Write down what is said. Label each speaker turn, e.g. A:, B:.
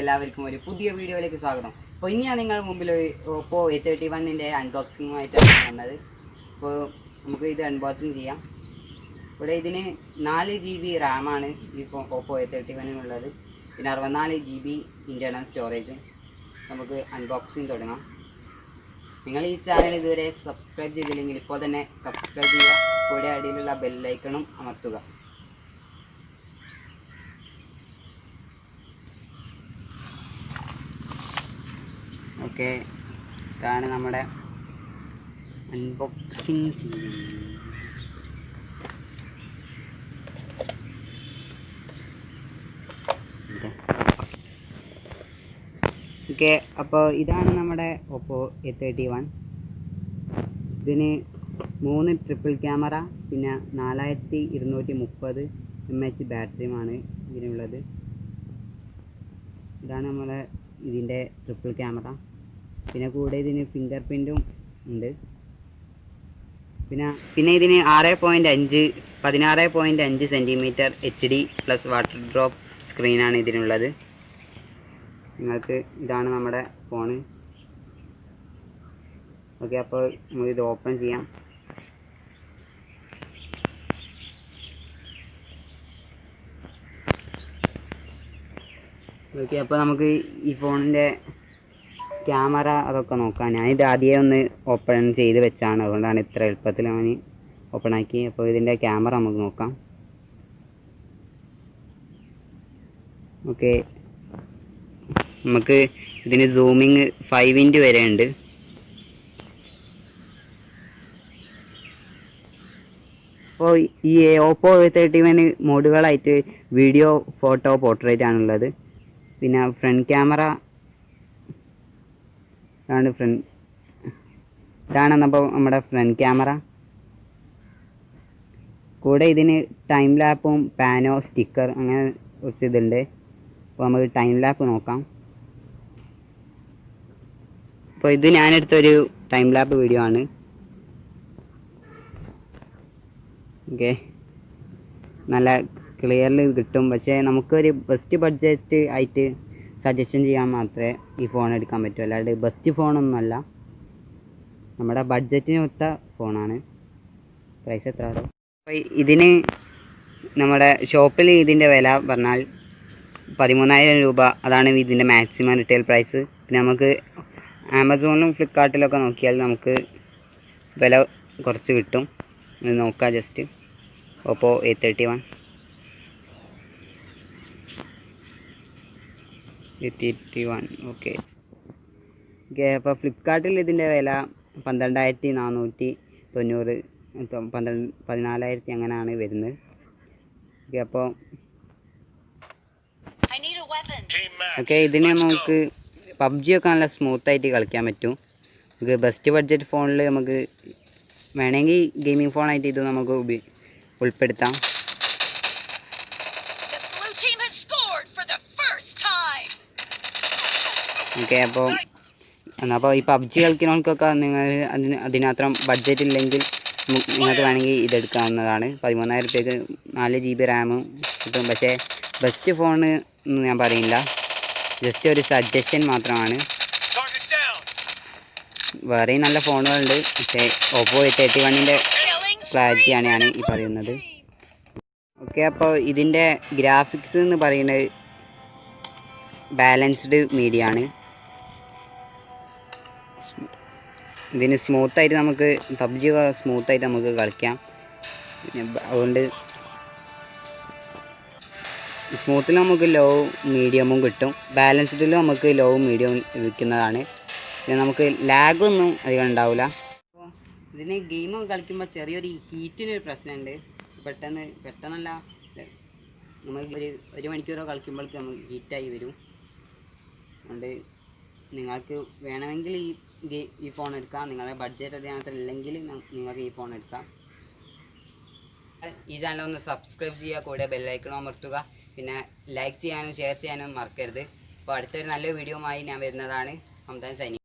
A: എല്ലാവർക്കും ഒരു പുതിയ വീഡിയോയിലേക്ക് സ്വാഗതം. അപ്പോൾ ഇനി ഞാൻ നിങ്ങളുടെ മുമ്പിൽ ഒരു Oppo A31ൻ്റെ അൺബോക്സിങ്ങുമായിട്ടാണ് വന്നത്. അപ്പോൾ നമുക്ക് ഇത് അൺബോക്സിങ് ചെയ്യാം. ഇവിടെ ഇതിന് 4 GB റാമാണ് ഈ Oppo A31നുള്ളത്. പിന്നെ 64 GB ഇൻറ്റേർണൽ സ്റ്റോറേജും. നമുക്ക് അൺബോക്സിങ് തുടങ്ങാം. നിങ്ങൾ ഈ ചാനൽ ഇതുവരെ സബ്സ്ക്രൈബ് ചെയ്തില്ലെങ്കിൽ ഇപ്പോൾ തന്നെ സബ്സ്ക്രൈബ് ചെയ്യുക. കൂടെ അടിയിലുള്ള ബെല്ലൈക്കണും അമർത്തുക. ഓക്കെ, ഇതാണ് നമ്മുടെ അൺബോക്സിങ് ചെയ്യുന്നത്. ഓക്കെ, അപ്പോൾ ഇതാണ് നമ്മുടെ Oppo A31. ഇതിന് 3 ട്രിപ്പിൾ ക്യാമറ, പിന്നെ 4230 mAh ബാറ്ററിയുമാണ് ഇതിനുള്ളത്. ഇതാണ് നമ്മുടെ ഇതിൻ്റെ ട്രിപ്പിൾ ക്യാമറ. പിന്നെ കൂടെ ഇതിന് ഫിംഗർ പ്രിൻറ്റും ഉണ്ട്. പിന്നെ ഇതിന് 16.5 centimetre HD plus water drop സ്ക്രീനാണ് ഇതിനുള്ളത്. നിങ്ങൾക്ക് ഇതാണ് നമ്മുടെ ഫോണ്. ഓക്കെ, അപ്പോൾ നമുക്കിത് ഓപ്പൺ ചെയ്യാം. ഓക്കെ, അപ്പോൾ നമുക്ക് ഈ ഫോണിൻ്റെ ക്യാമറ അതൊക്കെ നോക്കാം. ഞാനിത് ആദ്യമേ ഒന്ന് ഓപ്പൺ ചെയ്ത് വെച്ചാണ്, അതുകൊണ്ടാണ് ഇത്ര എളുപ്പത്തിൽ ഞാൻ ഓപ്പൺ ആക്കി. അപ്പോൾ ഇതിൻ്റെ ക്യാമറ നമുക്ക് നോക്കാം. ഓക്കെ, നമുക്ക് ഇതിന് സൂമിങ് 5x വരെ ഉണ്ട്. അപ്പോൾ ഈ Oppo A31 മോഡുകളായിട്ട് വീഡിയോ, ഫോട്ടോ, പോർട്രേറ്റ് ആണുള്ളത്. പിന്നെ ഫ്രണ്ട് ക്യാമറ ഇതാണെന്നപ്പോൾ നമ്മുടെ ഫ്രണ്ട് ക്യാമറ. കൂടെ ഇതിന് ടൈം ലാപ്പും പാനോ, സ്റ്റിക്കർ അങ്ങനെ കുറച്ച് ഇതുണ്ട്. അപ്പോൾ നമുക്ക് ടൈം ലാപ്പ് നോക്കാം. അപ്പോൾ ഇത് ഞാനെടുത്തൊരു ടൈം ലാപ്പ് വീഡിയോ ആണ്. ഓക്കെ, നല്ല ക്ലിയറിൽ കിട്ടും. പക്ഷേ നമുക്കൊരു ബെസ്റ്റ് ബഡ്ജറ്റ് ആയിട്ട് സജഷൻ ചെയ്യാൻ മാത്രമേ ഈ ഫോൺ എടുക്കാൻ പറ്റൂ. അല്ലാണ്ട് ബെസ്റ്റ് ഫോണൊന്നുമല്ല, നമ്മുടെ ബഡ്ജറ്റിനൊത്ത ഫോണാണ്. പ്രൈസ് എത്ര? അപ്പോൾ ഇതിന് നമ്മുടെ ഷോപ്പിൽ ഇതിൻ്റെ വില പറഞ്ഞാൽ 13,000 രൂപ. അതാണ് ഇതിൻ്റെ മാക്സിമം റിറ്റെയിൽ പ്രൈസ്. പിന്നെ നമുക്ക് ആമസോണിലും ഫ്ലിപ്കാർട്ടിലൊക്കെ നോക്കിയാൽ നമുക്ക് വില കുറച്ച് കിട്ടും. ഇത് നോക്കാം ജസ്റ്റ്. Oppo A31 okay. അപ്പോൾ ഫ്ലിപ്കാർട്ടിൽ ഇതിൻ്റെ വില 12,490, 14,000 അങ്ങനെയാണ് വരുന്നത്. ഓക്കെ, അപ്പോൾ ഇതിന് നമുക്ക് PUBG ഒക്കെ നല്ല സ്മൂത്തായിട്ട് കളിക്കാൻ പറ്റും. നമുക്ക് ബെസ്റ്റ് ബഡ്ജറ്റ് ഫോണിൽ നമുക്ക് വേണമെങ്കിൽ ഗെയിമിംഗ് ഫോണായിട്ട് ഇത് നമുക്ക് ഉൾപ്പെടുത്താം. ഓക്കെ, അപ്പോൾ ഈ PUBG കളിക്കുന്നവർക്കൊക്കെ നിങ്ങൾ അതിനത്രയും ബഡ്ജറ്റ് ഇല്ലെങ്കിൽ നിങ്ങൾക്ക് വേണമെങ്കിൽ ഇതെടുക്കാവുന്നതാണ്. 13,000 രൂപയ്ക്ക് 4 GB റാമും കിട്ടും. പക്ഷേ ബെസ്റ്റ് ഫോണ് എന്ന് ഞാൻ പറയില്ല, ജസ്റ്റ് ഒരു സജഷൻ മാത്രമാണ്. വേറെയും നല്ല ഫോണുകളുണ്ട്, പക്ഷേ Oppo A31ൻ്റെ ക്ലാരിറ്റിയാണ് ഞാൻ ഈ പറയുന്നത്. ഓക്കെ, അപ്പോൾ ഇതിൻ്റെ ഗ്രാഫിക്സ് എന്ന് പറയുന്നത് ബാലൻസ്ഡ് മീഡിയ ആണ്. ഇതിന് സ്മൂത്തായിട്ട് നമുക്ക് PUBG സ്മൂത്തായിട്ട് നമുക്ക് കളിക്കാം. അതുകൊണ്ട് സ്മൂത്തിൽ നമുക്ക് ലോ മീഡിയമും കിട്ടും. ബാലൻസ്ഡിൽ നമുക്ക് ലോ മീഡിയം ലഭിക്കുന്നതാണ്. പിന്നെ നമുക്ക് ലാഗൊന്നും അധികം ഉണ്ടാവില്ല. അപ്പോൾ ഇതിന് ഗെയിം കളിക്കുമ്പോൾ ചെറിയൊരു ഹീറ്റിനൊരു പ്രശ്നമുണ്ട്. പെട്ടെന്നല്ല, നമുക്ക് ഒരു മണിക്കൂറോ കളിക്കുമ്പോഴേക്ക് നമുക്ക് ഹീറ്റായി വരും. അതുകൊണ്ട് നിങ്ങൾക്ക് വേണമെങ്കിൽ ഈ ഫോൺ എടുക്കാം. നിങ്ങളുടെ ബഡ്ജറ്റ് അതിനകത്ത് ഇല്ലെങ്കിൽ നിങ്ങൾക്ക് ഈ ഫോൺ എടുക്കാം. ഈ ചാനൽ ഒന്ന് സബ്സ്ക്രൈബ് ചെയ്യുക, കൂടെ ബെല്ലൈക്കൺ അമർത്തുക. പിന്നെ ലൈക്ക് ചെയ്യാനും ഷെയർ ചെയ്യാനും മറക്കരുത്. അപ്പോൾ അടുത്തൊരു നല്ല വീഡിയോയുമായി ഞാൻ വരുന്നതാണ്. Hamdan signing.